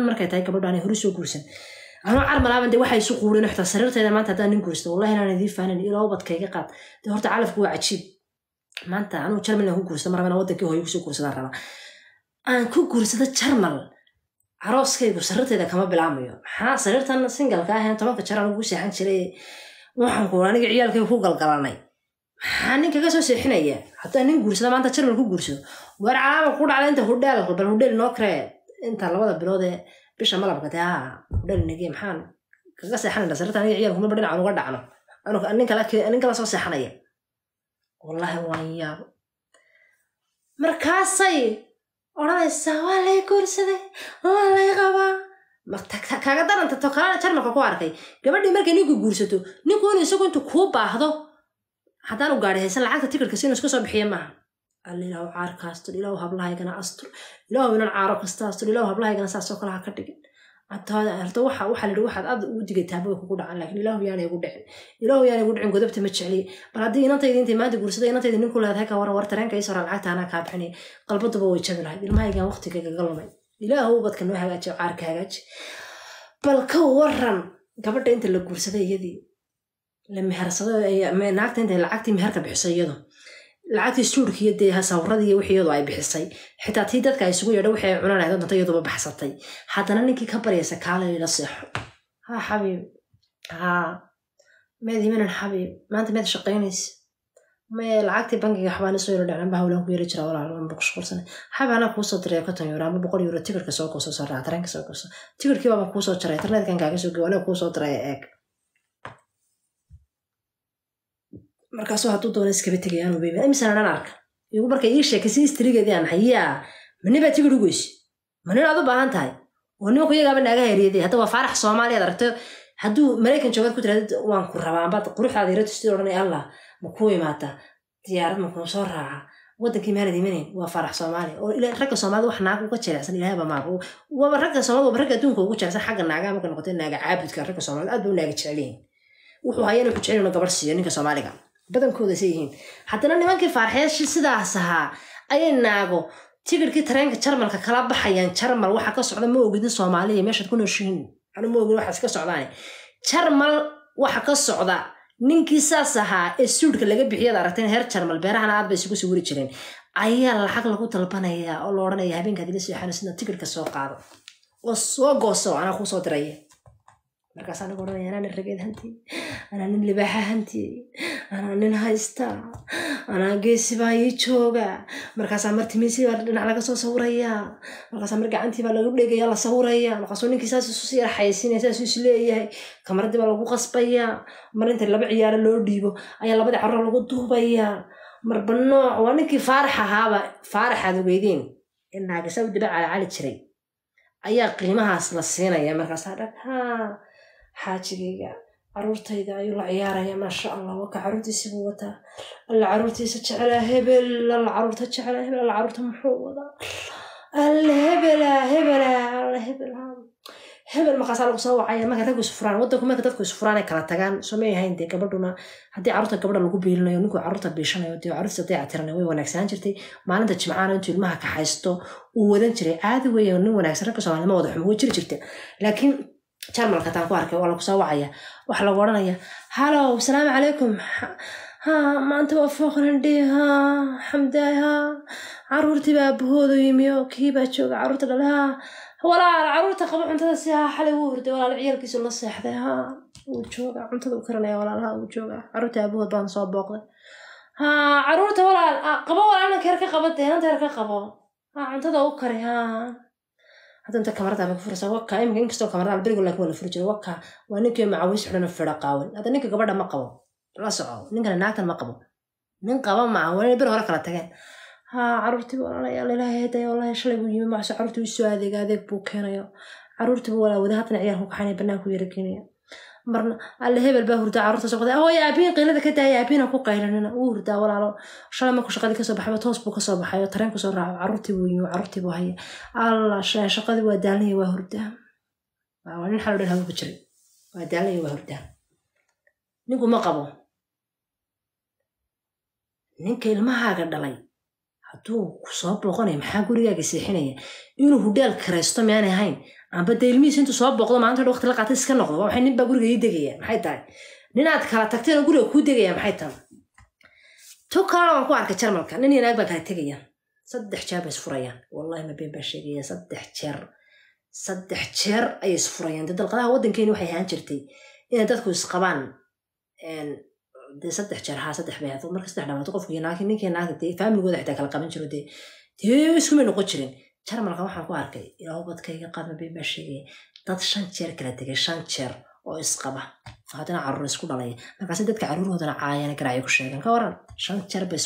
markay tahay gabadha aan hore soo guursan anoo carmalaabaan de waxay isu quureen xita sariirteeda maanta hadaan nin guursto wallahi inaan idin faanin ilaa ubadkayga qaad de horta calafku waa cajiib maanta anuu jarmal ku guursto marabana wadankii hooyo kusoo guursadaan raba aan ku guursado jarmal arooskaygu sariirteeda kama bilaamayo maxaa sariirtan singalka ahayn 10 jeer aan ugu seexan jiray waxaan ku aniga ciyaalkay ku galgalanay maxaa ninka ka soo seexinaya hataa nin guursada maanta jarmal ku guursado war calaama ku dhacday inta hudheel noo kree inta labada bilood ee bisha malabka taa hudheel nagee maxaan kaga seexanayna sariirtan aniga ciyaalku ma dhinac uga dhacno ninka la soo seexanaya wallahi waan yaab markaasay oranaysa waa lay guursaday waa lay qabaa kaga daranta to kala jarmalka ku arkay gabadhii markay ninku guursato ninku inuu isagu intuu kuu baahdo haddaan u gaadhay haysan lacagta tikirka si inuu iska soo bixiyo maaha ilaahu caarka astur ilaahu hablahaygana astur ilaahu inan caaro kasta astur ilaahu hablahaygana saasoo kale ha ka dhigin horta waxa la yidhi waxaad aad ugu digaytaa bay kugu dhacan laakiin ilaahu yaanay ugu dhicin godobta ma jecli bal haddii inantayda intay maanta guursaday inantayda ninku leedahay ka war tareenka isoo lacagta anaa kaa bixinay qalbaduba way jabi lahayd ilmahaygaan waqtigayga galmay ilaahu ubadka noo hagaajiyo caarka hagaaji bal ka waran gabadha inta la guursaday iyadii la mehersaday naagta intay lacagtii meherka bixisay iyadu lacagtii suudhkiiyo dee sawirradii iyo wixii iyadu ay bixisay xitaa tii dadka ay isugu yeedho waxay cunanayd doonta iyaduba baxsatay haddana ninkii ka baryaysa kaale la seexo ha xabiib ha meed yiminan xabiib maanta meed shaqaynaysa mee lacagtii bankiga xabaan isoo yaro dhacnaan ba hawlaan ku yari jira walaalman buu ku shaqursanay xabaana kuusoo diray 50 euro ama 100 euro tikirka soo gooso soo raac tareenka soo gooso tikirkii baa kuusoo jaray internetka kaaga soo geeyo anaa kuusoo diray eeg markaasoo hadduu doono iskaba tegayaan ubeeba imisan aan arka igu markay ii sheekaysi istrigeedii aan hayaa maniba tigir u goysi manin aad u baahan tahay oo nimanku iyagaaba naaga heriyaday hadda waa faarax Soomaaliyeed aragto hadduu Mareykan joogaad ku tiraahdo waan ku rabaa baad quruxdaada yarato sidoo odhanay allah ma ku imaata diyaarad ma ku soo raaca wadankii maanad imaneyn waa faarax Soomaali oo ilaa ragga Soomaalida wax naag uga jeelaysan ilaahay ba maabu waa ragga Soomaalida waa ragga adduunka ugu jeelaysan xagga naaga marka noqotay naaga caabudka ragga Soomaalida aad buu naaga jeceliin wuxuu hayeen wuxuu jecel inuu gabar siiyo ninka Soomaaliga badankooda sayeen haddana nimankii farxeeshi sidaas ahaa ayay naago tikirkii tareenka jarmalka kala baxayaan jarmal waxa ka socda ma ogidin Soomaaliya meesha ku nooshiin anu ma ogin waxa ka socdaan jarmal waxa ka socda ninkii saas ahaa ee suudhka laga bixiyay aragteen heer jarmal beerahan aad bay isugu sawiri jireen ayaa lacag lagu talbanaya oo la oranaya habeenka dib soo xanasina tikirka soo qaado oo soo gooso ana ku soo diray markaas aan oranaya ana rageed hanti ana nin libaxa hanti ana nin haysta ana geesi baa ii jooga markaas martimiisi baa dhinac laga soo sawiraya markaas mar gacantii baa lagu dhigaya la sawiraya markaas ninkii saas isu sii xayeysinaysa isu leeyahay kamarada baa lagu qasbaya mar inta laba ciyaar loo dhiibo ayaa labada carro lagu duubaya marbanno waa ninkii faarax ahaaba faaraxaad ogeydeen inaaga sawdiba cali jiray ayaa qiimahaas la siinaya markaas xaajigayga caruurtayda ayuu la ciyaaraya maasha allah waa ka caruurtiisa buu wataa alla caruurtiisa jeclaa hebel alla caruurta jeclaa hebel alla caruurta muxuu wadaa alla hebel markaas lagu soo wacaya marka raggu sufraan wadanku marka dadku sufraan ay kala tagaan Soomaali ahayn de gabadhuna hadii caruurta gabadha lagu biilinayo ninku caruurta biishanayo de caruurta dayactirana way wanaagsan jirtay maalinta jimcaana intuu ilmaha ka haysto uu wadan jiray caadi weeyo nin wanaagsan ragga Soomaaliyeed ma wada xumo way jirtay laakiin jarmalka taan ku arkay wala ku soo wacaya wax la oranaya hello assalaamu calaykum maanta waa fooqrandii xamdaha caruurtii baa bahoodo yimiyo kiiba jooga caruurta dhalaha walaal caruurta qabo cuntada si xalay uu hurday walaal ciyalkiisu la seexday uu jooga cuntada u karanaya walaalaha uu jooga caruurta abuud baan soo booqday caruurta walaal qabo walaal keerka qabatay inta keerka qabo cuntada u kari هذا أنت كاميرا بك فرصة وكا يمكن كستو كاميرا البريق ولا كولا فرجة وكا ونك معويس حنا في رقاول هذا نك قبضة ما قبض لا صعب نك ناكل ما قبض من قبض معه ولا البريق ولا كلا تجين عرفتي والله يا الله هدا والله شلي بيجي مع عرفتي السؤال هذا بوك هنا يا عرفتي ولا وذهتنا عيالهم كحني بناكو يركيني مرنا على هبل بهردا عرفتي سوق هو يا أبين قيل ذا كده يا أبين أكو قيلنا وردا ولا شلي ما كوش قدي كسب حبة توس بوك كسب حياة ترين كسر عرفتي ويو عرفتي وهي الله شقدي ودالي وهردا وين حلو ده هم بتشري ودالي وهردا نقول ما قبوا نك المها قدلي حتو كسب بقولي محاجوري جسيحينية إنه هدال كريستو يعني هين amba dee ilmihiisa intuu soo booqdo maanta waqti la qaatay iska noqdo waxay nin baa guriga ii degaya maxay tahay ninaad kala tagteen oo guriga kuu degaya maxay tahay to kalena waan ku arkay jarmalka nin iyo naag baa kala tegayaan 3 jeer bay isfurayaan wallahi ma been baa sheegaya 3 jeer ayay isfurayaan dad dalqadaha waddankeeni waxay ahaan jirtay inay dadku isqabaan dee 3 jeer haa 3 bay ahayd marka 3 dhawaato qofku iyo naagii ninkii naagta dee faamilgooda xitaa kala qaban jiro dee isku mid noqon jirin jarmalka waxaan ku arkay ilaa ubadkayga qaad ma been baa sheegaya dad 5 jeer kala tegay 5 jeer oo isqaba haddana carruur isku dhalay markaas dadka carruurhoodana caayana garaayo ku sheegan ka waran 5 jeer bay